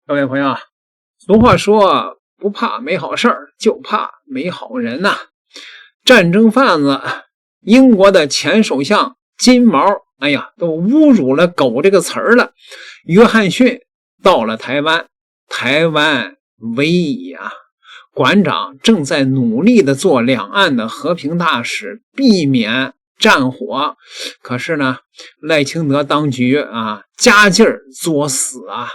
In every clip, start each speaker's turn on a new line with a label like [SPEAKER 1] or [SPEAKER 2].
[SPEAKER 1] 各位朋友，俗话说不怕没好事儿，就怕没好人呐。战争贩子英国的前首相金毛，都侮辱了狗这个词儿了。约翰逊到了台湾，台湾危矣啊！馆长正在努力的做两岸的和平大使，避免战火。可是呢，赖清德当局加劲儿作死啊！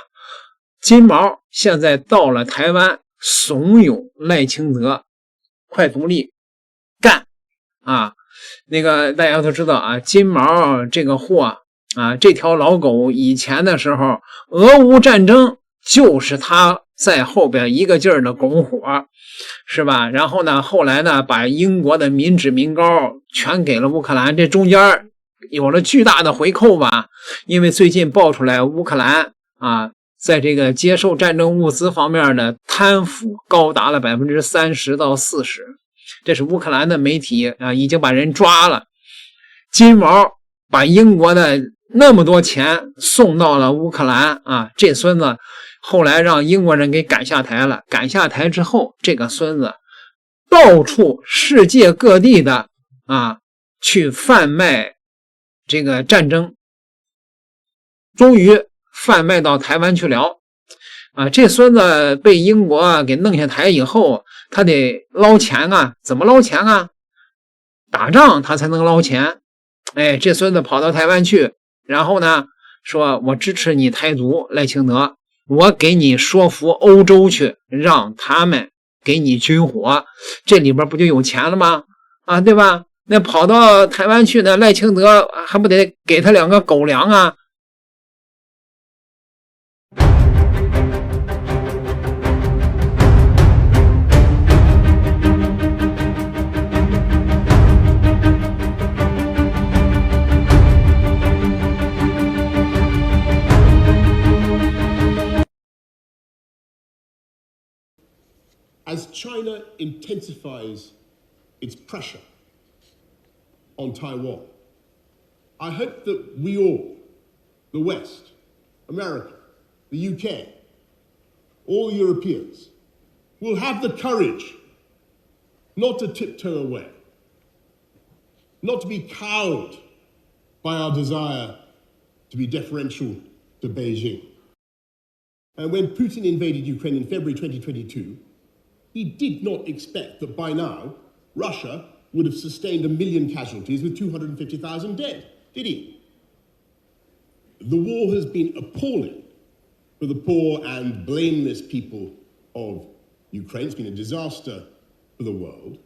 [SPEAKER 1] 金毛现在到了台湾，怂恿赖清德快独立干啊！那个大家都知道啊，金毛这个货这条老狗以前的时候，俄乌战争就是他在后边一个劲儿的拱火，是吧？然后呢，后来呢，把英国的民脂民膏全给了乌克兰，这中间有了巨大的回扣吧？因为最近爆出来乌克兰在这个接受战争物资方面的贪腐高达了 30%到40%，这是乌克兰的媒体已经把人抓了。金毛把英国的那么多钱送到了乌克兰这孙子后来让英国人给赶下台了。赶下台之后，这个孙子到处世界各地的去贩卖这个战争，终于贩卖到台湾去了这孙子被英国给弄下台以后，他得捞钱怎么捞钱打仗他才能捞钱。这孙子跑到台湾去，然后呢说我支持你台独赖清德，我给你说服欧洲去，让他们给你军火，这里边不就有钱了吗对吧？那跑到台湾去呢，赖清德还不得给他2个狗粮
[SPEAKER 2] As China intensifies its pressure on Taiwan, I hope that we all, the West, America, the UK, all Europeans, will have the courage not to tiptoe away, not to be cowed by our desire to be deferential to Beijing. And when Putin invaded Ukraine in February 2022, he did not expect that by now Russia would have sustained 1 million casualties with 250,000 dead, did he? The war has been appalling for the poor and blameless people of Ukraine. It's been a disaster for the world.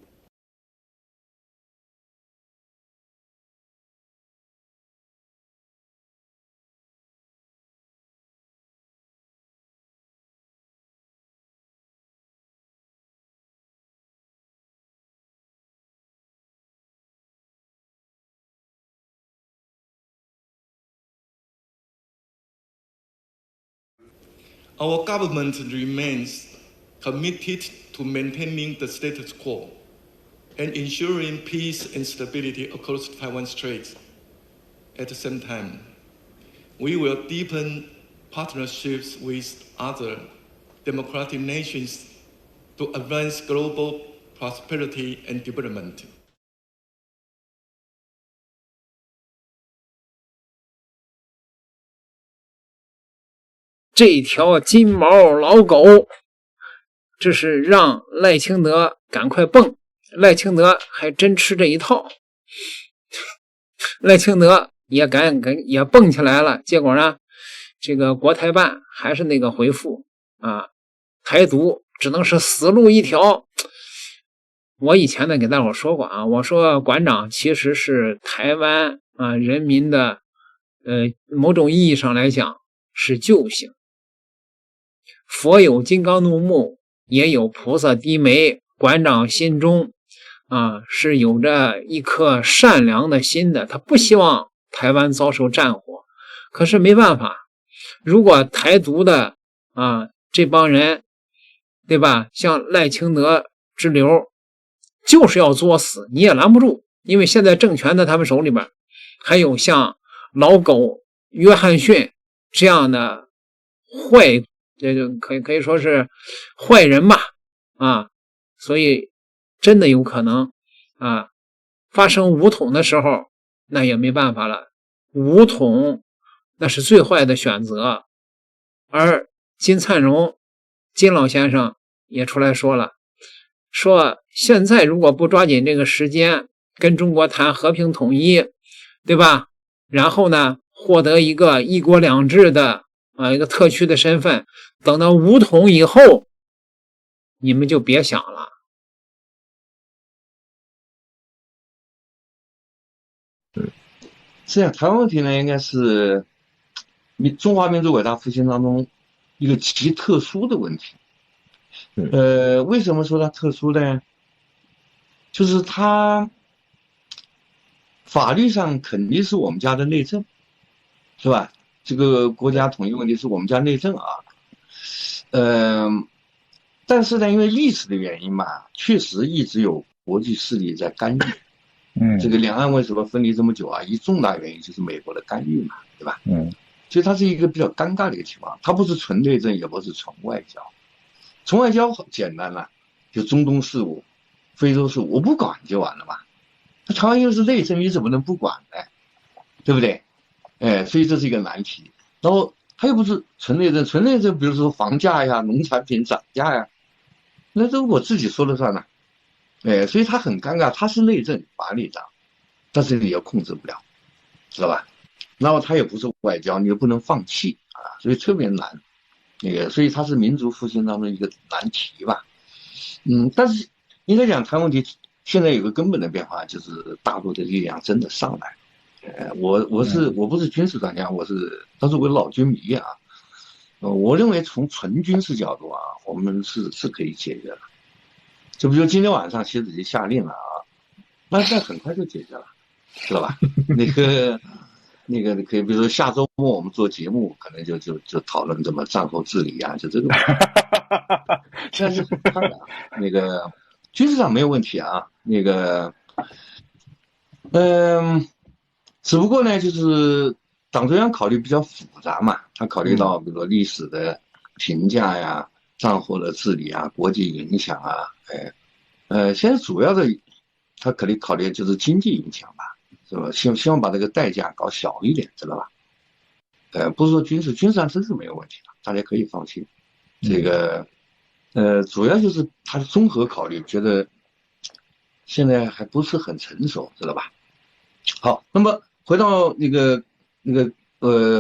[SPEAKER 3] ，Our government remains committed to maintaining the status quo and ensuring peace and stability across Taiwan Strait. At the same time, we will deepen partnerships with other democratic nations to advance global prosperity and development.
[SPEAKER 1] 这条金毛老狗，这是让赖清德赶快蹦，赖清德还真吃这一套，赖清德也蹦起来了。结果呢，这个国台办还是那个回复台独只能是死路一条。我以前呢给大伙说过我说馆长其实是台湾人民的某种意义上来讲是救星。佛有金刚怒目，也有菩萨低眉，馆长心中是有着一颗善良的心的，他不希望台湾遭受战火。可是没办法，如果台独的这帮人，对吧，像赖清德之流就是要作死，你也拦不住，因为现在政权在他们手里边，还有像老狗约翰逊这样的坏这就可以说是坏人吧，啊，所以真的有可能啊，发生武统的时候，那也没办法了，武统那是最坏的选择。而金灿荣金老先生也出来说了，说现在如果不抓紧这个时间跟中国谈和平统一，对吧？然后呢，获得一个一国两制的一个特区的身份，等到武统以后，你们就别想了。
[SPEAKER 4] 实际上，台湾问题呢，应该是中华民族伟大复兴当中一个极特殊的问题。为什么说它特殊呢？就是它法律上肯定是我们家的内政，是吧？这个国家统一问题是我们家内政啊。但是呢，因为历史的原因嘛，确实一直有国际势力在干预。这个两岸为什么分离这么久啊？一重大原因就是美国的干预嘛，对吧？所以它是一个比较尴尬的一个情况，它不是纯内政，也不是纯外交。纯外交简单了，就中东事务、非洲事务，我不管就完了嘛。它台湾又是内政，你怎么能不管呢？对不对？所以这是一个难题。然后它又不是纯内政，纯内政比如说房价呀、农产品涨价呀，那都我自己说了算了。所以它很尴尬，它是内政法理上，但是你又控制不了，知道吧？然后它也不是外交，你又不能放弃啊，所以特别难。所以它是民族复兴当中一个难题吧。但是应该讲，台湾问题现在有个根本的变化，就是大陆的力量真的上来。我不是军事专家，但是我老军迷啊。我认为从纯军事角度啊，我们是可以解决的。就比如今天晚上习主席下令了啊，那很快就解决了，知道吧？那个可以，比如说下周末我们做节目，可能就讨论怎么战后治理啊，就这个。但是当然，那个军事上没有问题啊，只不过呢，就是党中央考虑比较复杂嘛，他考虑到比如说历史的评价呀、战后的治理啊、国际影响啊，现在主要的他可能考虑就是经济影响吧，是吧？希望把这个代价搞小一点，知道吧？不是说军事上真是没有问题的，大家可以放心。这个主要就是他的综合考虑，觉得现在还不是很成熟，知道吧？好，那么回到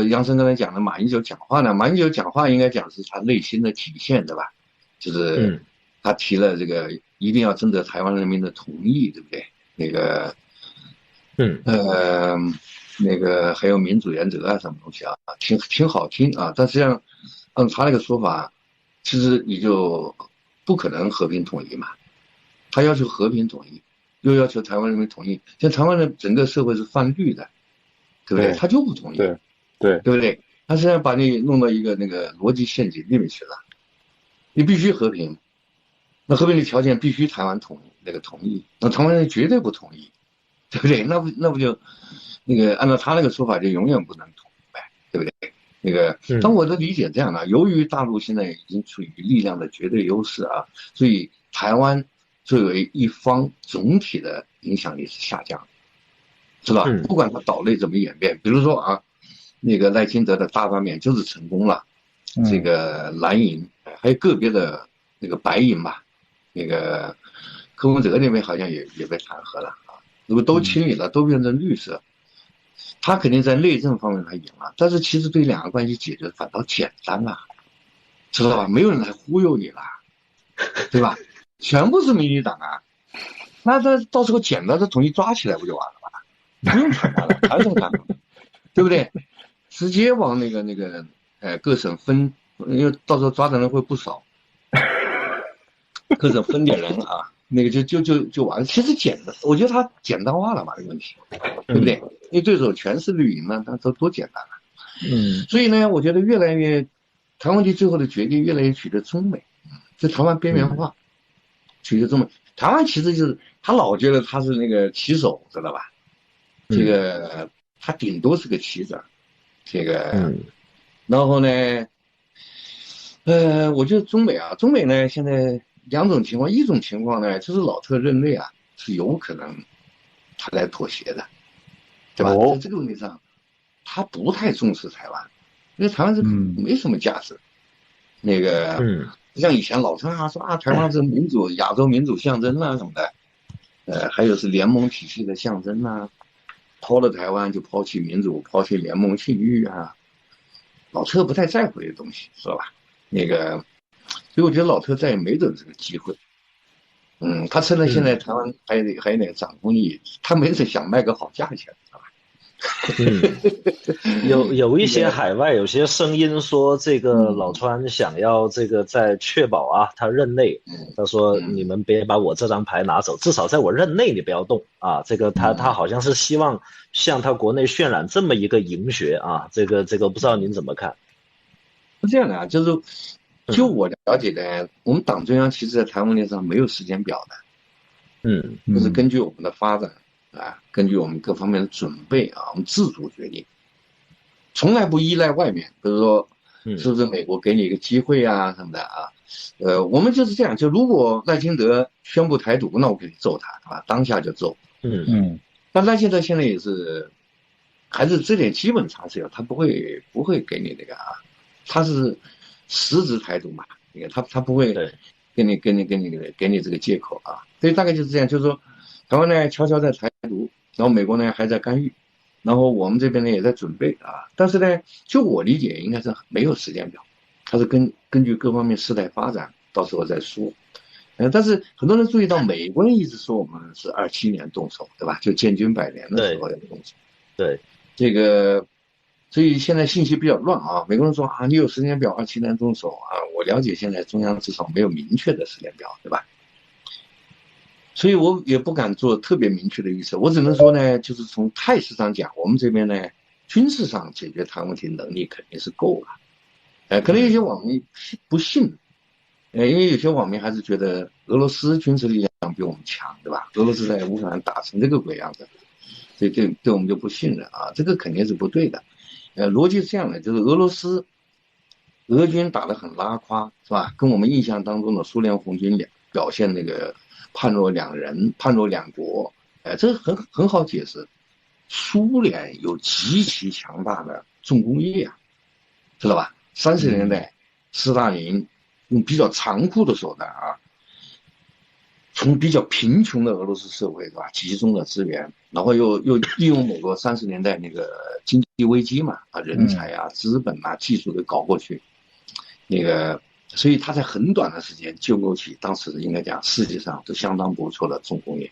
[SPEAKER 4] 杨生刚才讲的马英九讲话呢，马英九讲话应该讲是他内心的体现，对吧？就是他提了这个一定要征得台湾人民的同意，对不对？还有民主原则啊，什么东西啊，挺好听啊，但实际上按他那个说法，其实你就不可能和平统一嘛。他要求和平统一，又要求台湾人民统一，像台湾的整个社会是泛绿的，对不对？他就不同意，对不对？他现在把你弄到一个那个逻辑陷阱里面去了，你必须和平，那和平的条件必须台湾同意，那台湾人绝对不同意，对不对？那不就按照他那个说法就永远不能统一呗，对不对？当我的理解这样的，由于大陆现在已经处于力量的绝对优势啊，所以台湾作为一方总体的影响力是下降，是吧？不管它岛内怎么演变，比如说啊，赖清德的大罢免就是成功了，这个蓝营还有个别的白营吧，柯文哲那边好像也被弹劾了啊。如果都清理了，都变成绿色，他肯定在内政方面他赢了，但是其实对两岸关系解决反倒简单了，知道吧？没有人来忽悠你了，对吧？全部是民进党啊，那他到时候简单的统一抓起来不就完了吗？不用谈了，谈什么谈？对不对？直接往各省分，因为到时候抓的人会不少，各省分点人啊，就完了。其实我觉得他简单化了嘛，这个问题，对不对？因为对手全是绿营，那都多简单了。所以呢，我觉得越来越台湾问题最后的决定越来越取得中美，就台湾边缘化。取得中美，台湾其实就是他老觉得他是那个棋手，知道吧？他顶多是个棋子，然后呢，我觉得中美呢现在两种情况，一种情况呢就是老特认为啊是有可能他来妥协的，对吧？在这个问题上，他不太重视台湾，因为台湾是没什么价值。那个，像以前老特说台湾是民主亚洲民主象征啊什么的，还有是联盟体系的象征啊，抛了台湾就抛弃民主，抛弃联盟信誉啊，老特不太在乎这些东西，是吧？那个，所以我觉得老特再也没等这个机会。他趁着现在台湾还有点涨工艺，他没准想卖个好价钱，是吧？
[SPEAKER 5] 有一些海外有些声音说，这个老川想要这个在确保啊他任内，他说你们别把我这张牌拿走，至少在我任内你不要动啊。这个他好像是希望向他国内渲染这么一个营学啊，这个不知道您怎么看？
[SPEAKER 4] 是这样的啊，就我了解的，我们党中央其实在台湾问题上没有时间表的，就是根据我们的发展啊，根据我们各方面的准备啊，我们自主决定，从来不依赖外面，比如说是不是美国给你一个机会啊什么的啊，我们就是这样，就如果赖清德宣布台独，那我肯定揍他，是吧？当下就揍，但赖清德现在也是，还是这点基本常识，他不会给你那个啊。他是实质台独嘛，你看他不会给你这个借口啊，所以大概就是这样，就是说台湾呢悄悄在台独，然后美国呢还在干预，然后我们这边呢也在准备啊，但是呢就我理解应该是没有时间表，它是根据各方面事态发展到时候再说。但是很多人注意到美国人一直说我们是27年动手，对吧？就建军100年的时候要动手，
[SPEAKER 5] 对
[SPEAKER 4] 这个。所以现在信息比较乱啊，美国人说啊，你有时间表27年动手啊，我了解现在中央至少没有明确的时间表，对吧？所以我也不敢做特别明确的预测，我只能说呢，就是从态势上讲，我们这边呢，军事上解决台湾问题能力肯定是够了，可能有些网民不信，因为有些网民还是觉得俄罗斯军事力量比我们强，对吧？俄罗斯在乌克兰打成这个鬼样子，所以对我们就不信任啊，这个肯定是不对的。逻辑是这样的，就是俄军打得很拉胯，是吧？跟我们印象当中的苏联红军表现那个判若两人、判若两国，这很好解释。苏联有极其强大的重工业啊，知道吧？30年代，斯大林用比较残酷的手段啊，从比较贫穷的俄罗斯社会，是吧，集中了资源，然后又利用美国30年代那个经济危机嘛，人才啊、资本啊、技术都搞过去，那个，所以他在很短的时间建构起当时应该讲世界上都相当不错的重工业，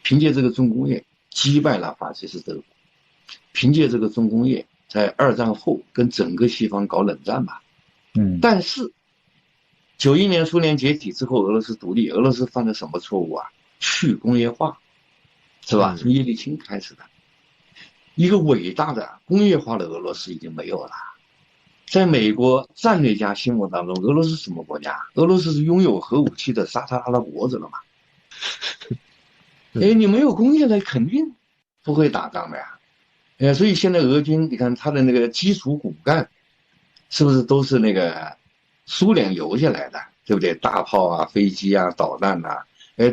[SPEAKER 4] 凭借这个重工业击败了法西斯德国，凭借这个重工业在2战后跟整个西方搞冷战吧，但是。91年苏联解体之后，俄罗斯独立，俄罗斯犯了什么错误啊？去工业化，是吧？从叶利钦开始的，一个伟大的工业化的俄罗斯已经没有了。在美国战略家心目当中，俄罗斯什么国家？俄罗斯是拥有核武器的沙特阿拉伯子了嘛？你没有工业的，肯定不会打仗的呀。所以现在俄军，你看他的那个基础骨干，是不是都是那个？苏联留下来的，对不对？大炮啊、飞机啊、导弹啊，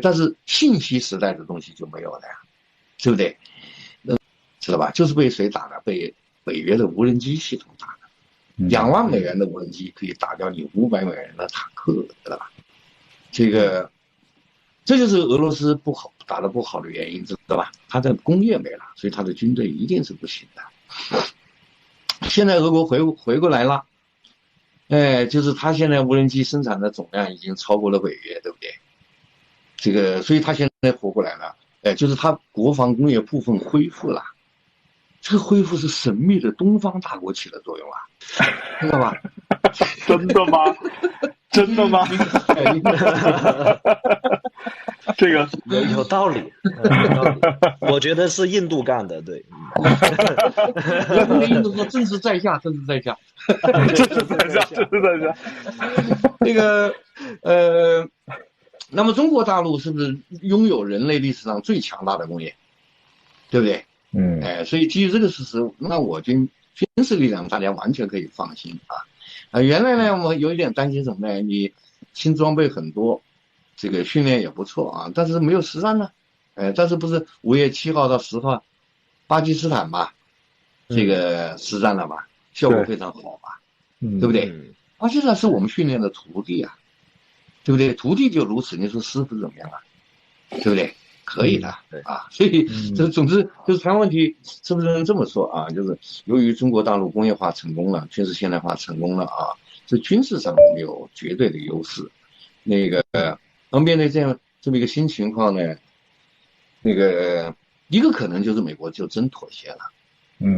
[SPEAKER 4] 但是信息时代的东西就没有了呀，对不对？知道吧？就是被谁打的？被北约的无人机系统打的。2万美元的无人机可以打掉你500美元的坦克，知道吧？这就是俄罗斯打得不好的原因，知道吧？它的工业没了，所以它的军队一定是不行的。现在俄国回过来了。就是他现在无人机生产的总量已经超过了北约，对不对？所以他现在活过来了。就是他国防工业部分恢复了，这个恢复是神秘的东方大国起了作用啊，知道吧？
[SPEAKER 6] 真的吗？真的吗？这个
[SPEAKER 5] 有道理，我觉得是印度干的，对。
[SPEAKER 4] 印度说正是在下，正是在下。那个那么中国大陆是不是拥有人类历史上最强大的工业？对不对？所以基于这个事实，那我军事力量大家完全可以放心啊。原来呢，我有一点担心什么呢？你新装备很多，这个训练也不错啊，但是没有实战呢。但是不是5月7号到10号，巴基斯坦吧，这个实战了吧，效果非常好吧，对不对？巴基斯坦是我们训练的徒弟啊，对不对？徒弟就如此，你说师傅怎么样啊？对不对？可以的啊，所以这总之就是台湾问题是不是能这么说啊？就是由于中国大陆工业化成功了，军事现代化成功了啊，这军事上没有绝对的优势。那个，面对这么一个新情况呢，那个一个可能就是美国就真妥协了，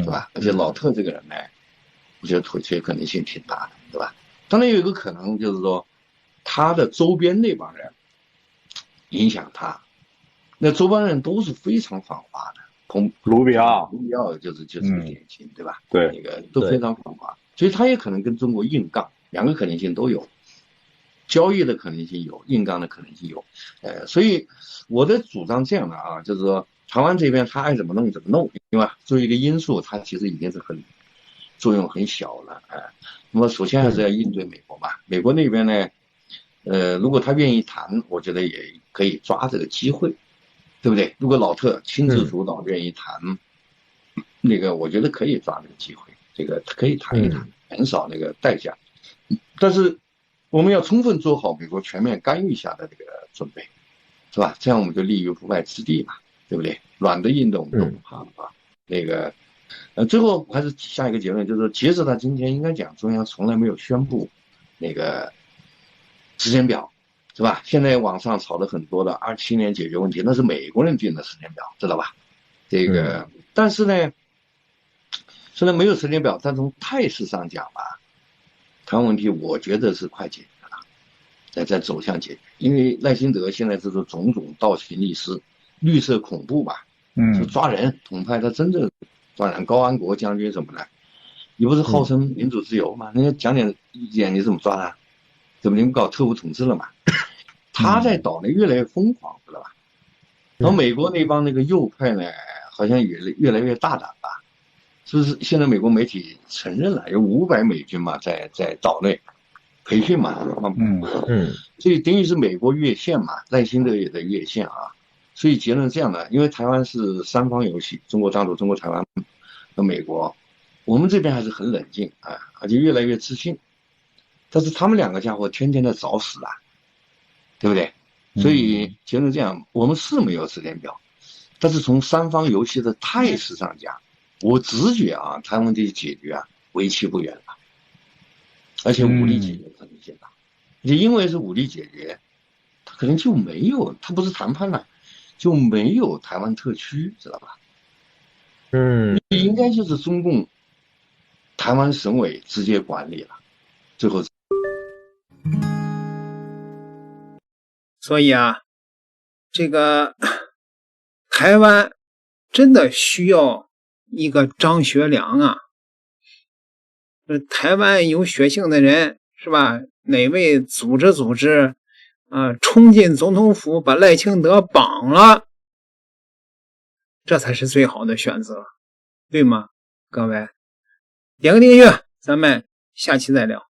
[SPEAKER 4] 是吧？而且老特这个人呢，我觉得妥协可能性挺大的，对吧？当然有一个可能就是说，他的周边那帮人影响他。那周边人都是非常反华的，
[SPEAKER 6] 卢比奥
[SPEAKER 4] 就是典型，对吧？
[SPEAKER 6] 对，
[SPEAKER 4] 那个都非常反华，所以他也可能跟中国硬杠，两个可能性都有，交易的可能性有，硬杠的可能性有，所以我的主张这样的啊，就是说台湾这边他爱怎么弄怎么弄，对吧？作为一个因素，它其实已经是作用很小了，那么首先还是要应对美国嘛，美国那边呢，如果他愿意谈，我觉得也可以抓这个机会。对不对？如果老特亲自主导愿意谈，那个我觉得可以抓这个机会，这个可以谈一谈，减少那个代价。但是我们要充分做好美国全面干预下的这个准备，是吧？这样我们就立于不败之地嘛，对不对？软的硬的我们都不怕啊。那个，最后还是下一个结论，就是说，截止到今天，应该讲中央从来没有宣布那个时间表。是吧？现在网上炒的很多的27年解决问题，那是美国人定的时间表，知道吧？这个，但是呢，虽然没有时间表，但从态势上讲吧，台湾问题我觉得是快解决了，在走向解决。因为赖清德现在这种种种倒行逆施，绿色恐怖吧，就抓人，统派他真正抓人，高安国将军什么的，你不是号称民主自由吗？人家讲点意见，你怎么抓他？怎么你们搞特务统治了嘛？他在岛内越来越疯狂，知道吧？然后美国那帮那个右派呢，好像也越来越大胆吧？是不是？现在美国媒体承认了，有500美军嘛，在岛内培训嘛，所以等于是美国越线嘛，赖清德也在越线啊。所以结论这样的，因为台湾是三方游戏，中国大陆、中国台湾和美国，我们这边还是很冷静啊，而且越来越自信。但是他们两个家伙天天在找死啊，对不对？所以结论这样，我们是没有时间表，但是从三方游戏的态势上讲，我直觉啊，台湾问题解决啊，为期不远了，而且武力解决可能性大，也因为是武力解决，他可能就没有，他不是谈判了，就没有台湾特区，知道吧？应该就是中共台湾省委直接管理了，最后。
[SPEAKER 1] 所以啊，这个台湾真的需要一个张学良啊，台湾有血性的人是吧？哪位组织冲进总统府把赖清德绑了，这才是最好的选择，对吗？各位点个订阅，咱们下期再聊。